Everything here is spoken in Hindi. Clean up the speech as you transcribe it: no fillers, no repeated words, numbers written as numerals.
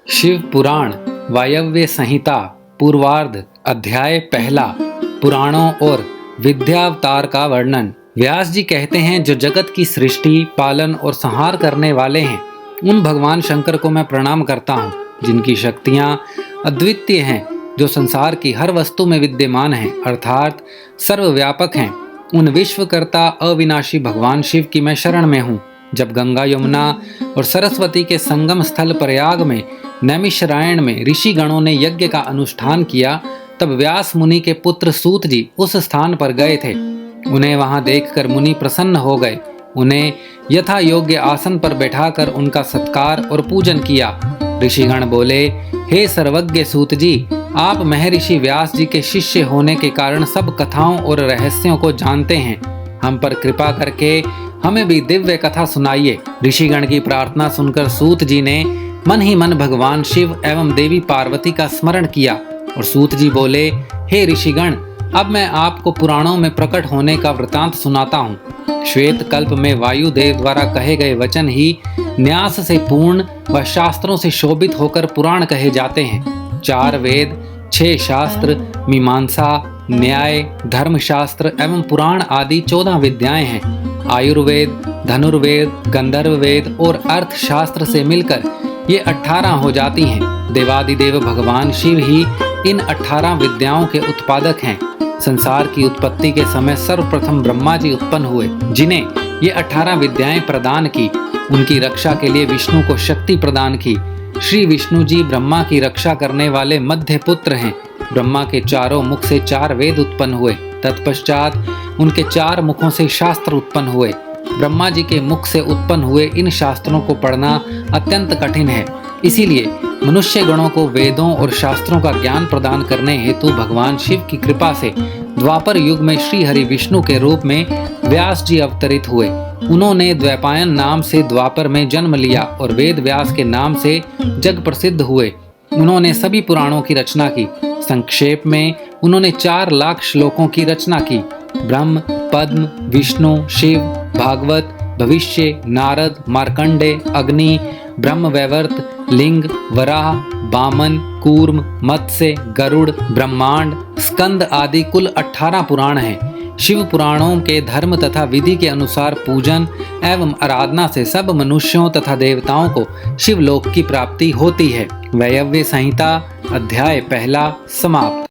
शिव पुराण वायव्य संहिता पूर्वार्ध अध्याय पहला पुराणों और विद्यावतार का वर्णन। व्यास जी कहते हैं, जो जगत की सृष्टि, पालन और संहार करने वाले हैं, उन भगवान शंकर को मैं प्रणाम करता हूँ, जिनकी शक्तियाँ अद्वितीय हैं, जो संसार की हर वस्तु में विद्यमान हैं, अर्थात सर्वव्यापक हैं। उन विश्वकर्ता अविनाशी भगवान शिव की मैं शरण में हूँ। जब गंगा, यमुना और सरस्वती के संगम स्थल प्रयाग में नैमिषारण्य में ऋषि गणों ने यज्ञ का अनुष्ठान किया, तब व्यास मुनि के पुत्र सूत जी उस स्थान पर गए थे। उन्हें वहां देखकर मुनि प्रसन्न हो गए। उन्हें यथा योग्य आसन पर बैठाकर उनका सत्कार और पूजन किया। ऋषिगण बोले, हे सर्वज्ञ सूत जी, आप महर्षि व्यास जी के शिष्य होने के कारण सब कथाओं और रहस्यों को जानते हैं। हम पर कृपा करके हमें भी दिव्य कथा सुनाइए। ऋषिगण की प्रार्थना सुनकर सूत जी ने मन ही मन भगवान शिव एवं देवी पार्वती का स्मरण किया और सूत जी बोले, हे ऋषिगण, अब मैं आपको पुराणों में प्रकट होने का वृतांत सुनाता हूँ। श्वेत कल्प में वायुदेव द्वारा कहे गए वचन ही न्यास से पूर्ण व शास्त्रों से शोभित होकर पुराण कहे जाते हैं। 4 वेद, 6 शास्त्र, मीमांसा, न्याय, धर्मशास्त्र एवं पुराण आदि 14 विद्याएं हैं। आयुर्वेद, धनुर्वेद, गंधर्व वेद और अर्थशास्त्र से मिलकर ये 18 हो जाती हैं। देवादिदेव भगवान शिव ही इन 18 विद्याओं के उत्पादक हैं। संसार की उत्पत्ति के समय सर्वप्रथम ब्रह्मा जी उत्पन्न हुए, जिन्हें ये 18 विद्याएं प्रदान की। उनकी रक्षा के लिए विष्णु को शक्ति प्रदान की। श्री विष्णु जी ब्रह्मा की रक्षा करने वाले मध्य पुत्र हैं। ब्रह्मा के चारों मुख से 4 वेद उत्पन्न हुए। तत्पश्चात उनके 4 मुखों से शास्त्र उत्पन्न हुए। ब्रह्मा जी के मुख से उत्पन्न हुए इन शास्त्रों को पढ़ना अत्यंत कठिन है। इसीलिए मनुष्य गणों को वेदों और शास्त्रों का ज्ञान प्रदान करने हेतु भगवान शिव की कृपा से द्वापर युग में श्री हरि विष्णु के रूप में व्यास जी अवतरित हुए। उन्होंने द्वैपायन नाम से द्वापर में जन्म लिया और वेद व्यास के नाम से जग प्रसिद्ध हुए। उन्होंने सभी पुराणों की रचना की। संक्षेप में उन्होंने 4 लाख श्लोकों की रचना की। ब्रह्म, पद्म, विष्णु, शिव, भागवत, भविष्य, नारद, मार्कंडे, अग्नि, ब्रह्मवैवर्त, लिंग, वराह, वामन, कूर्म, मत्स्य, गरुड़, ब्रह्मांड, स्कंद आदि कुल 18 पुराण हैं। शिव पुराणों के धर्म तथा विधि के अनुसार पूजन एवं आराधना से सब मनुष्यों तथा देवताओं को शिवलोक की प्राप्ति होती है। वायव्य संहिता अध्याय पहला समाप्त।